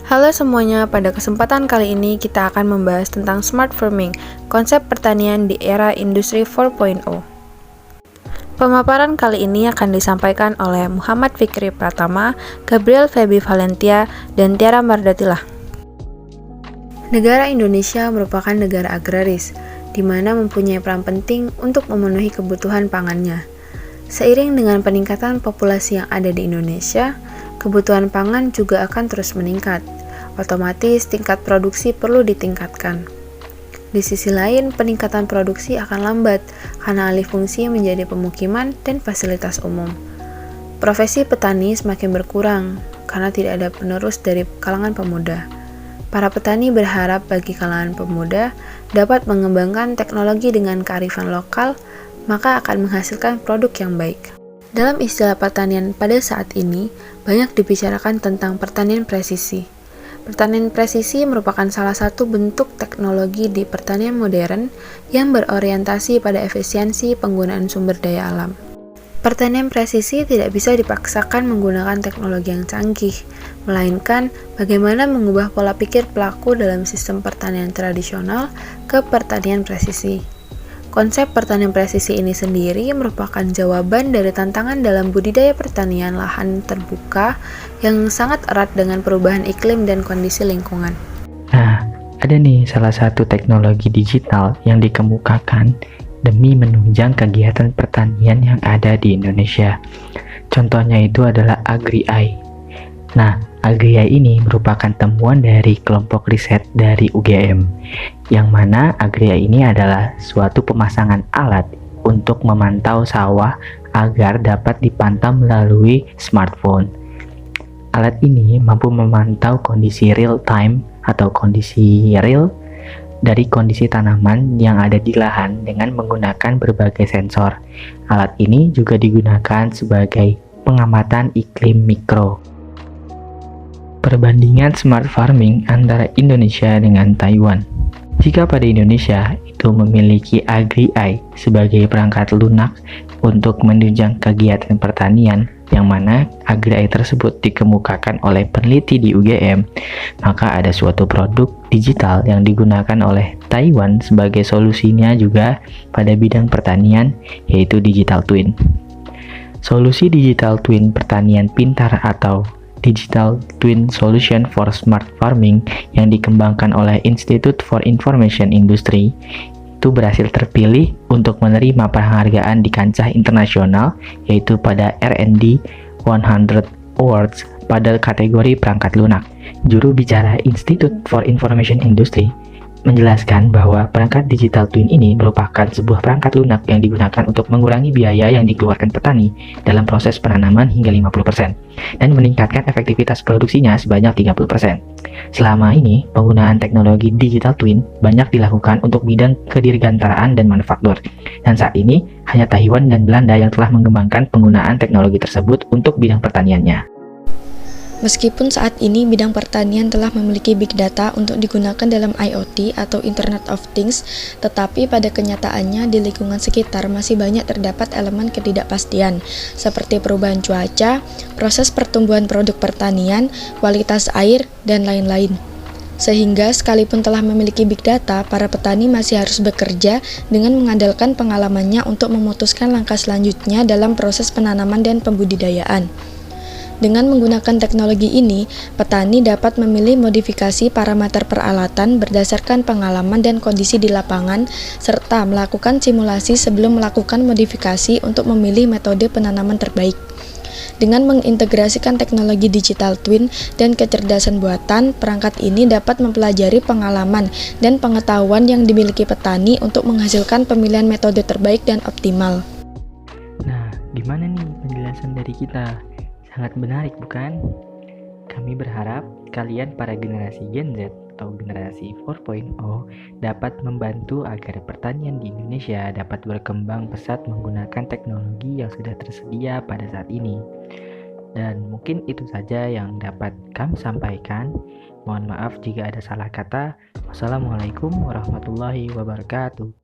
Halo semuanya, pada kesempatan kali ini kita akan membahas tentang smart farming, konsep pertanian di era industri 4.0. Pemaparan kali ini akan disampaikan oleh Muhammad Fikri Pratama, Gabriel Febi Valentia, dan Tiara Mardatilah. Negara Indonesia merupakan negara agraris, di mana mempunyai peran penting untuk memenuhi kebutuhan pangannya. Seiring dengan peningkatan populasi yang ada di Indonesia, kebutuhan pangan juga akan terus meningkat. Otomatis tingkat produksi perlu ditingkatkan. Di sisi lain, peningkatan produksi akan lambat karena alih fungsi menjadi pemukiman dan fasilitas umum. Profesi petani semakin berkurang karena tidak ada penerus dari kalangan pemuda. Para petani berharap bagi kalangan pemuda dapat mengembangkan teknologi dengan kearifan lokal, maka akan menghasilkan produk yang baik. Dalam istilah pertanian pada saat ini, banyak dibicarakan tentang pertanian presisi. Pertanian presisi merupakan salah satu bentuk teknologi di pertanian modern yang berorientasi pada efisiensi penggunaan sumber daya alam. Pertanian presisi tidak bisa dipaksakan menggunakan teknologi yang canggih, melainkan bagaimana mengubah pola pikir pelaku dalam sistem pertanian tradisional ke pertanian presisi. Konsep pertanian presisi ini sendiri merupakan jawaban dari tantangan dalam budidaya pertanian lahan terbuka yang sangat erat dengan perubahan iklim dan kondisi lingkungan. Nah, ada nih salah satu teknologi digital yang dikemukakan demi menunjang kegiatan pertanian yang ada di Indonesia. Contohnya itu adalah Agri-AI. Nah, Agri-AI ini merupakan temuan dari kelompok riset dari UGM, yang mana Agri-AI ini adalah suatu pemasangan alat untuk memantau sawah agar dapat dipantau melalui smartphone. Alat ini mampu memantau kondisi real time atau kondisi real dari kondisi tanaman yang ada di lahan dengan menggunakan berbagai sensor. Alat ini juga digunakan sebagai pengamatan iklim mikro. Perbandingan smart farming antara Indonesia dengan Taiwan. Jika pada Indonesia itu memiliki Agri-AI sebagai perangkat lunak untuk menunjang kegiatan pertanian, yang mana Agri-AI tersebut dikemukakan oleh peneliti di UGM, maka ada suatu produk digital yang digunakan oleh Taiwan sebagai solusinya juga pada bidang pertanian, yaitu digital twin. Solusi digital twin pertanian pintar atau Digital Twin Solution for Smart Farming yang dikembangkan oleh Institute for Information Industry itu berhasil terpilih untuk menerima penghargaan di kancah internasional, yaitu pada R&D 100 Awards pada kategori perangkat lunak. Juru bicara Institute for Information Industry menjelaskan bahwa perangkat digital twin ini merupakan sebuah perangkat lunak yang digunakan untuk mengurangi biaya yang dikeluarkan petani dalam proses penanaman hingga 50% dan meningkatkan efektivitas produksinya sebanyak 30%. Selama ini, penggunaan teknologi digital twin banyak dilakukan untuk bidang kedirgantaraan dan manufaktur. Dan saat ini, hanya Taiwan dan Belanda yang telah mengembangkan penggunaan teknologi tersebut untuk bidang pertaniannya. Meskipun saat ini bidang pertanian telah memiliki big data untuk digunakan dalam IoT atau Internet of Things, tetapi pada kenyataannya di lingkungan sekitar masih banyak terdapat elemen ketidakpastian, seperti perubahan cuaca, proses pertumbuhan produk pertanian, kualitas air, dan lain-lain. Sehingga sekalipun telah memiliki big data, para petani masih harus bekerja dengan mengandalkan pengalamannya untuk memutuskan langkah selanjutnya dalam proses penanaman dan pembudidayaan. Dengan menggunakan teknologi ini, petani dapat memilih modifikasi parameter peralatan berdasarkan pengalaman dan kondisi di lapangan, serta melakukan simulasi sebelum melakukan modifikasi untuk memilih metode penanaman terbaik. Dengan mengintegrasikan teknologi digital twin dan kecerdasan buatan, perangkat ini dapat mempelajari pengalaman dan pengetahuan yang dimiliki petani untuk menghasilkan pemilihan metode terbaik dan optimal. Nah, gimana nih penjelasan dari kita? Sangat menarik, bukan? Kami berharap kalian para generasi Gen Z atau generasi 4.0 dapat membantu agar pertanian di Indonesia dapat berkembang pesat menggunakan teknologi yang sudah tersedia pada saat ini. Dan mungkin itu saja yang dapat kami sampaikan. Mohon maaf jika ada salah kata. Wassalamualaikum warahmatullahi wabarakatuh.